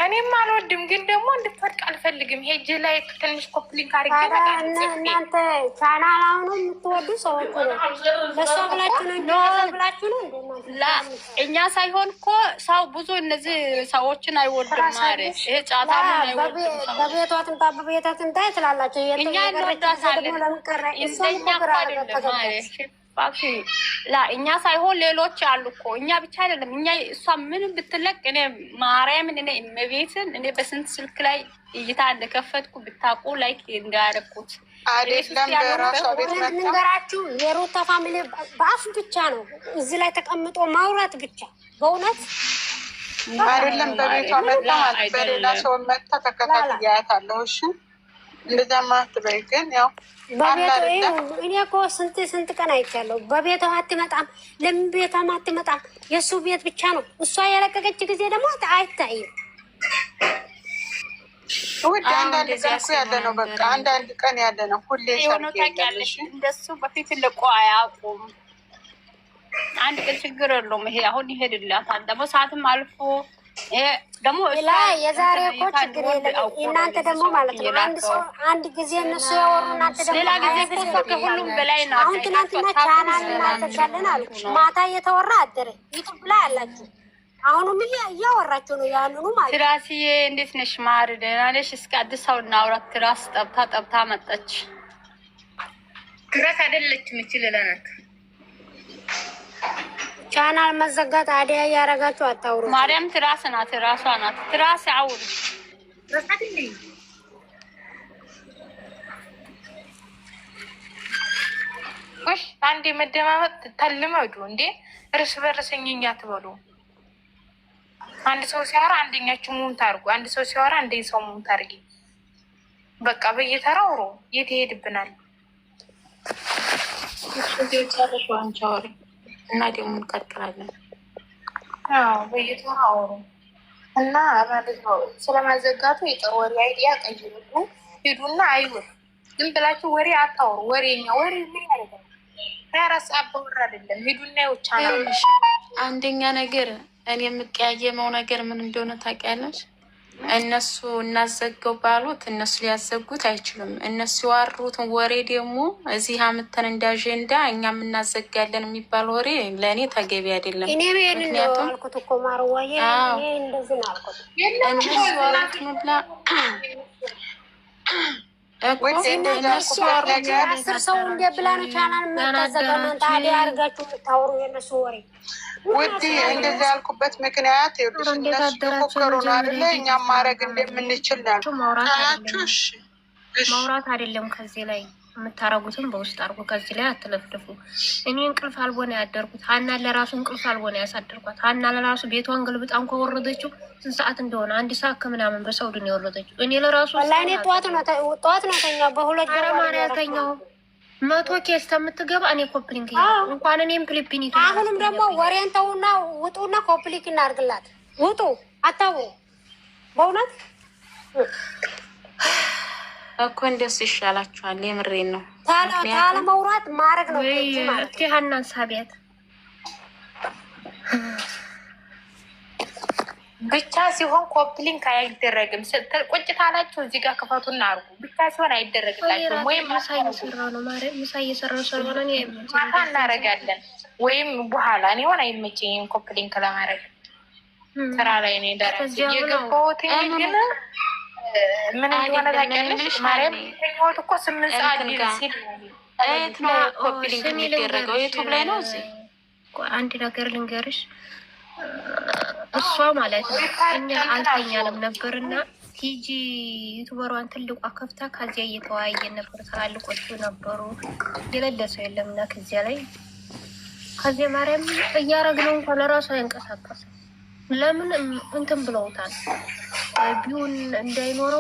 እኔም አልወድም፣ ግን ደግሞ እንድትወድቅ አልፈልግም። ሄጅ ላይ ትንሽ ኮፕሊንግ አድርጌ እናንተ ቻናል አሁኑ የምትወዱ ሰዎች ለሷ ብላችሁ ነው እኛ ሳይሆን እኮ ሰው ብዙ እነዚህ ሰዎችን አይወድም ማለት ይሄ ጫታ ነው አይወድም። በቤቷ ትምጣ በቤቷ ትምጣ ትላላችሁ። እኛ እንወዳታለን። እንደኛ እኮ አይደለም ማለት እኛ ሳይሆን ሌሎች አሉ እኮ እኛ ብቻ አይደለም። እኛ እሷ ምንም ብትለቅ እኔ ማርያምን እኔ እመቤትን እኔ በስንት ስልክ ላይ እይታ እንደከፈትኩ ብታውቁ ላይክ እንዳያደርኩት አይደለም። በራሷ ቤት ነገራችሁ የሩታ ፋሚሊ በአፍ ብቻ ነው እዚህ ላይ ተቀምጦ ማውራት ብቻ። በእውነት አይደለም በቤቷ መጣ ማለት በሌላ ሰው መጣ ተከታትያታለሁ። እሺ እንደዛ ማትበይ ግን ያው እኔ እኮ ስንት ቀን አይቻለሁ። በቤቷ አትመጣም። ለምን ቤቷ አትመጣም? የእሱ ቤት ብቻ ነው። እሷ የለቀቀች ጊዜ ደግሞ አይታይም። ወደ አንዳንድ ቀን እኮ ያለ ነው። በቃ አንዳንድ ቀን ያለ ነው። ሁሌ ታውቂያለሽ፣ እንደሱ በፊት ልቆ አያውቁም። አንድ ቀን ችግር የለውም። ይሄ አሁን ይሄድላታል። ደግሞ ሰዓትም አልፎ ደግሞ የዛሬ እኮ ችግር የለም። እናንተ ደግሞ ማለት ነው አንድ ጊዜ እነሱ ያወሩ እናንተ ደግሞ ሌላ ጊዜ እኮ ከሁሉም በላይ ነው። አሁን ትናንትና ቻናል እናንተቻለን አሉ። ማታ እየተወራ አደረ ዩቱብ ላይ አላችሁ። አሁንም እያወራችሁ ነው ያሉኑ ማለት ነው። ትራስዬ እንዴት ነሽ? ማር ደህና ነሽ? እስከ አዲስ ሰው እናውራት። ትራስ ጠብታ መጣች። ትራስ አይደለችም እቺ ሌላ ናት። ቻናል መዘጋት አዲያ ያረጋችሁ አታውሩ። ማርያም ትራስ ናት፣ ራሷ ናት። ትራስ አውሩ ወሽ አንዴ መደማመጥ ተልመዱ እንዴ! እርስ በርሰኝኛ ትበሉ። አንድ ሰው ሲያወራ አንደኛችሁ ሙን ታርጉ፣ አንድ ሰው ሲያወራ አንዴ ሰው ሙን ታርጊ። በቃ በየተራው ሮ የት ይሄድብናል? እና ደግሞ እንቀጥላለን። አዎ በየተራ አወሩ እና ማለት ነው። ስለማዘጋቱ የጥሩ ወሬ አይዲያ ቀይሩ። ሂዱና አይወር ግን ብላችሁ ወሬ አታወሩ። ወሬኛ ወሬ ምን ያደርጋል? ታራስ አባወራ አይደለም። ሂዱና ይወቻናል። አንደኛ ነገር እኔ የምቀያየመው ነገር ምን እንደሆነ ታውቂያለሽ? እነሱ እናዘገው ባሉት እነሱ ሊያዘጉት አይችሉም። እነሱ ያወሩትን ወሬ ደግሞ እዚህ አምተን እንደ አጀንዳ እኛም እናዘጋለን የሚባል ወሬ ለእኔ ተገቢ አይደለም። ምክንያቱም አልኩት እኮ ማርዋዬ እንደዚህ ነው አልኩት። እነሱ ያወሩትን ሁላ እነሱ ያወሩት አስር ሰው እንደ ብላ ነው ቻናል የምታዘጋው። ታዲያ አድርጋችሁ የምታወሩ የእነሱ ወሬ ውድ እንደዚህ ያልኩበት ምክንያት ይኸውልሽ፣ እነሱ እየፎከሩ ነው አይደለ? እኛም ማድረግ እንደምንችል ነው ማውራታችሁ። ማውራት አይደለም ከዚህ ላይ የምታረጉትን በውስጥ አድርጎ ከዚህ ላይ አትለፍልፉ። እኔ እንቅልፍ አልቦ ነው ያደርኩት። ሀና ለራሱ እንቅልፍ አልቦ ነው ያሳደርኳት። ሀና ለራሱ ቤቷን ገልብጣን ከወረደችው ስንት ሰዓት እንደሆነ 1 ሰዓት ከምናምን በሰውድ ነው የወረደችው። እኔ ለራሱ ወላሂ ጠዋት ነው ተኛው። በሁለት አረማሪ ያልተኛው 100 ኬስ ከምትገባ እኔ ኮፕሊንግ እንኳን እኔም ፊሊፒኒቱ። አሁንም ደግሞ ወሬን ተውና ውጡና ኮፕሊንግ እናርግላት። ውጡ አታውሩ። በእውነት እኮ እንደሱ ይሻላችኋል። የምሬን ነው። ታለ መውራት ማድረግ ነው ማለት ነው። ሀናን ሳቢያት ብቻ ሲሆን ኮፕሊንግ አይደረግም። ቁጭ ካላችሁ እዚህ ጋር ክፈቱና አርጉ። ብቻ ሲሆን አይደረግላችሁም። ወይም ምሳ እየሰራ ነው ማለት ምሳ እየሰራ ስለሆነ ማታ እናደርጋለን ወይም በኋላ እኔ ሆን አይመቸኝም ኮፕሊንግ ለማድረግ ስራ ላይ ነው ደረስ የገባሁት። ግን ምን እንደሆነ ታውቂያለሽ? ማርያም ተኛሁት እኮ 8 ሰዓት ሲል የት ነው ኮፕሊንግ የሚደረገው? ዩቱብ ላይ ነው። እዚህ አንድ ነገር ልንገርሽ፣ እሷ ማለት ነው እኛ አልተኛንም ነበርና ቲጂ ዩቱበሯን ትልቋ ከፍታ ከዚያ እየተወያየን ነበር። ትላልቆቹ ነበሩ፣ የሌለ ሰው የለምና ከዚያ ላይ ከዚያ ማርያም እያረግነው እንኳን ለራሱ አይንቀሳቀስም። ለምን እንትን ብለውታል ቢሆን እንዳይኖረው